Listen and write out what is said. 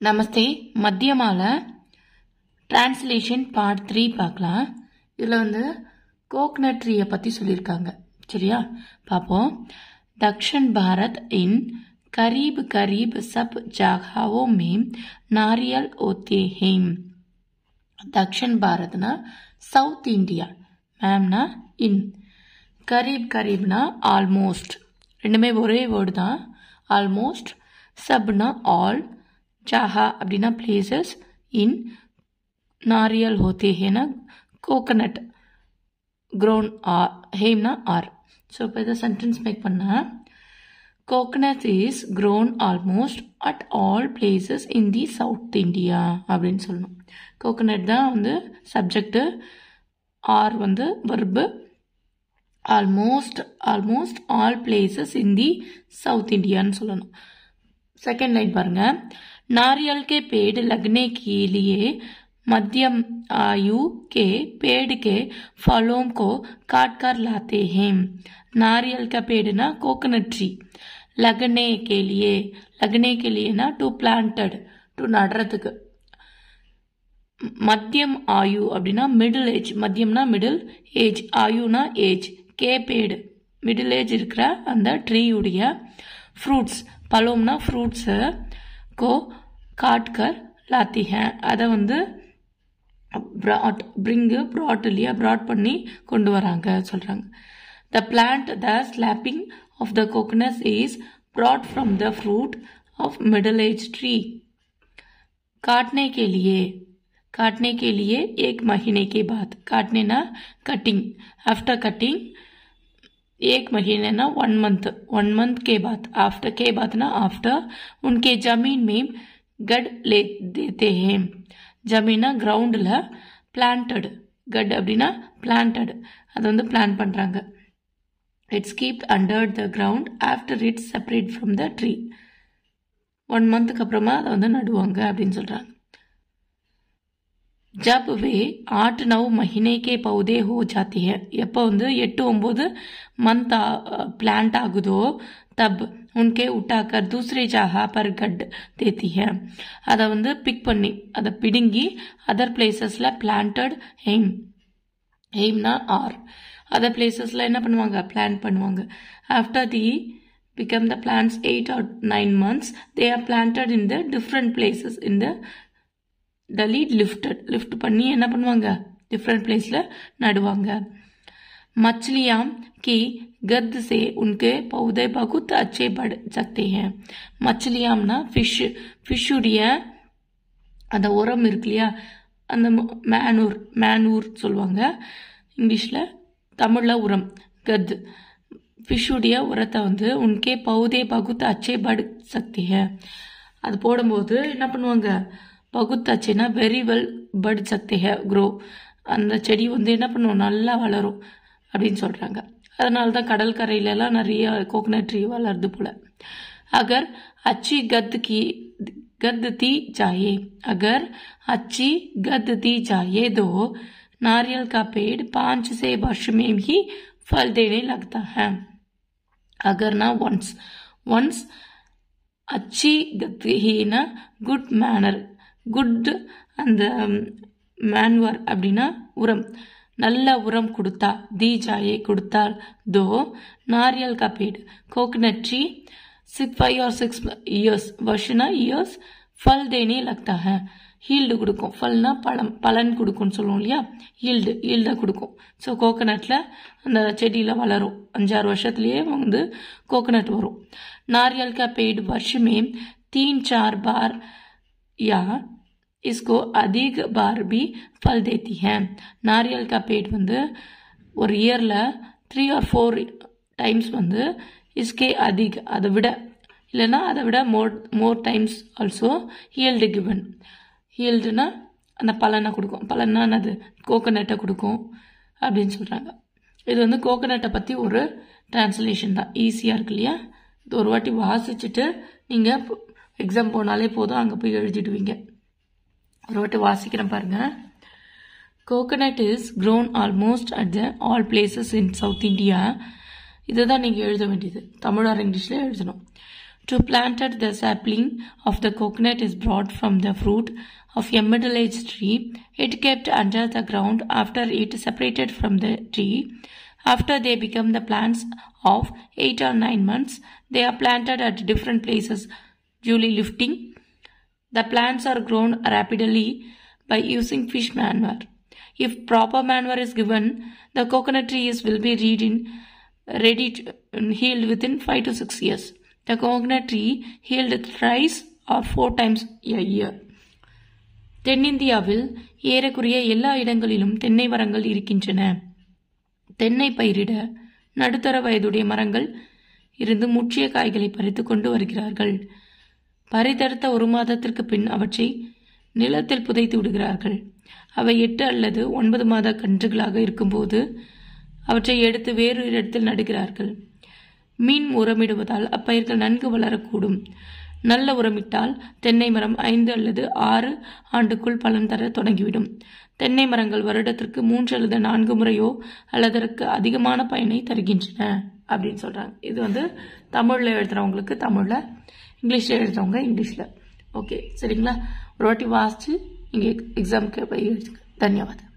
நமஸ்தே. மத்தியமால translation part 3 பார்க்கலாம். இதில் coconut ட்ரீயை பற்றி சொல்லியிருக்காங்க. சரியா, பார்ப்போம். दक्षिण भारत इन करीब करीब सब जगहों में नारियल होते हैं. दक्षिण भारत ना साउथ इंडिया, मैम ना इन, करीब करीब ना ऑलमोस्ट, ரெண்டுமே ஒரே வேர்டு தான். ஆல்மோஸ்ட், சப்னா ஆல், जहाँ அப்படின்னா places, in नारियल होते हैं ना कोकोनट grown है ना आर. So இப்போ இதை சென்டென்ஸ் மேக் பண்ணா, coconut is grown almost at all places in the South India அப்படின்னு சொல்லணும். கோகனட் தான் subject, or verb, almost all places in the South India ன்னு சொல்லணும். सेकेंड लाइन பாருங்க. नारियल के पेड़ लगने के लिए मध्यम आयु के पेड़ के फलों को काट कर लाते हैं. नारियल का पेड़ ना कोकोनट ट्री, लगने के लिए ना टू प्लांटेड, टू नடுறதுக்கு. மத்தியம் ஆயு அப்படின்னா மிடில் ஏஜ், மத்தியம்னா மிடில் ஏஜ், ஆயுனா ஏஜ், கே பேடு மிடில் ஏஜ் இருக்கிற அந்த ட்ரீயுடைய ஃப்ரூட்ஸ், பழம்னா ஃப்ரூட்ஸு, को काट कर लाती हैं, அதை brought இல்லையா, brought பண்ணி கொண்டு வராங்க சொல்றாங்க. The plant, the slapping of the coconut is brought from the fruit of middle-aged tree. काटने के लिए एक महीने के बाद, काटने ना कटिंग, आफ्टर कटिंग, एक महीने ना 1 मंथ के बाद, आफ्टर के बाद ना आफ्टर, उनके जमीन में गड ले देते हैं. जमीना ग्राउंडல பிளான்டட், கட் அப்படின்னா பிளான்டட், அது பிளான் பண்றாங்க. It's கீப்ட் under the ground after it's separate from the tree. 1 மந்த்துக்கு அப்புறமா அதை நடுவாங்க அப்படின்னு சொல்றாங்க. जब वे 8-9 महीने के पौधे हो जाते हैं, எப்போ 8-9 मंथ प्लांट आगुदो, तब उनके उठाकर दूसरे जगह पर गड देती है. அதை பிக் பண்ணி, அதை பிடுங்கி அதர் பிளேசஸ்ல பிளான்டட் எய்ம்னா ஆர், அதர் பிளேசஸ்ல என்ன பண்ணுவாங்க, பிளான்ட் பண்ணுவாங்க. After the become the plants 8 or 9 months, they are planted in the different places in the lead lift பண்ணி என்ன பண்ணுவாங்க, டிஃப்ரெண்ட் பிளேஸ்ல நடுவாங்க. मछलियां की गद से उनके पौधे बहुत अच्छे बढ़ सकते हैं. மச்சலியாம்னா ஃபிஷ் உடைய அந்த உரம் இருக்கு இல்லையா, அந்த மேனூர் சொல்லுவாங்க இங்கிலீஷ்ல, தமிழ்ல உரம் கத். ஃபிஷ் உடைய உரத்தை உன்கே பௌதே பகுத் அச்சே பட் சக்தி है, அது போடும்போது என்ன பண்ணுவாங்க, பகுத் அச்சேனா வெரி வெல் பட் சக்தி है க்ரோ, அந்த செடி என்ன பண்ணுவோம், நல்லா வளரும் அப்படின்னு சொல்றாங்க. அதனால தான் கடல் கரையிலலாம் நிறைய கோகனட் ட்ரீ வளருது போல. अगर अच्छी गद दी जाए तो नारियल का पेड़ 5 से वर्ष में ही फल देने लगता है. अगर ना once अच्छी गद ही ना गुड मैनर, குட் அந்த மேன்வர் அப்படின்னா உரம், நல்ல உரம் கொடுத்தா, दी जाए கொடுத்தால், दो नारियल का पेड़ कोकोनट ट्री 5 or 6 years, வருஷனா இயர்ஸ், फल देने लगता है, ஹீல்டு கொடுக்கும். ஃபல்னா பலன் கொடுக்கும்னு சொல்லுவோம் இல்லையா, ஹீல்டை கொடுக்கும். ஸோ கோகனட்ல அந்த செடியில் வளரும், 5-6 வருஷத்துலேயே கோகனட் வரும். नारियल का पेड़ वर्ष में 3-4 बार या इसको अधिक बार भी फल देती है. नारियल का पेड़ ஒரு இயர்ல 3 or 4 டைம்ஸ் इसके अधिक, அதை விட இல்லைன்னா அதை விட more times also yield given. ஹீல்டுனா அந்த பலனை கொடுக்கும், பலன்னா அது கோகனட்டை கொடுக்கும் அப்படின்னு சொல்றாங்க. இது கோகனட்டை பத்தி ஒரு டிரான்ஸ்லேஷன் தான், ஈஸியா இருக்கு இல்லையா. இது ஒரு வாட்டி வாசிச்சுட்டு நீங்க எக்ஸாம் போனாலே போதும், அங்க போய் எழுதிடுவீங்க. ஒரு வாட்டி வாசிக்கிறேன் பாருங்க. Coconut is grown almost at the all places in South India. இதுதான் நீங்க எழுத வேண்டியது, தமிழ் ஆர் இங்கிலீஷ்ல எழுதணும். To planted, the sapling of the coconut is brought from the fruit of a middle-aged tree. It kept under the ground after it separated from the tree. After they become the plants of 8 or 9 months, they are planted at different places, duly lifting. The plants are grown rapidly by using fish manure. If proper manure is given, the coconut trees will be ready to healed within 5 to 6 years. The coconut tree healed thrice or 4 times a year. தென்னிந்தியாவில் ஏறக்குறைய எல்லா இடங்களிலும் தென்னை மரங்கள் இருக்கின்றன. தென்னை பயிரிட நடுத்தர வயதுடைய மரங்கள் இருந்து முற்றிய காய்களை பறித்து கொண்டு வருகிறார்கள். பறித்தெடுத்த 1 மாதத்திற்கு பின் அவற்றை நிலத்தில் புதைத்து விடுகிறார்கள். அவை 8 அல்லது 9 மாத கன்றுகளாக இருக்கும்போது அவற்றை எடுத்து வேறு இடத்தில் நடுகிறார்கள். மீன் உரமிடுவதால் அப்பயிர்கள் நன்கு வளரக்கூடும். நல்ல உரமிட்டால் தென்னை மரம் 5 அல்லது 6 ஆண்டுக்குள் பலன் தர தொடங்கிவிடும். தென்னை மரங்கள் வருடத்திற்கு 3 அல்லது 4 முறையோ அல்லது அதற்கு அதிகமான பயனை தருகின்றன அப்படின்னு சொல்றாங்க. இது தமிழ்ல எழுதுறவங்களுக்கு தமிழ்ல, இங்கிலீஷ்ல எழுதுறவங்க இங்கிலீஷ்ல. ஓகே, சரிங்களா? ஒரு வாட்டி வாசிச்சு இங்கே எக்ஸாமுக்கு போய் எழுதுங்க. தன்யவாதம்.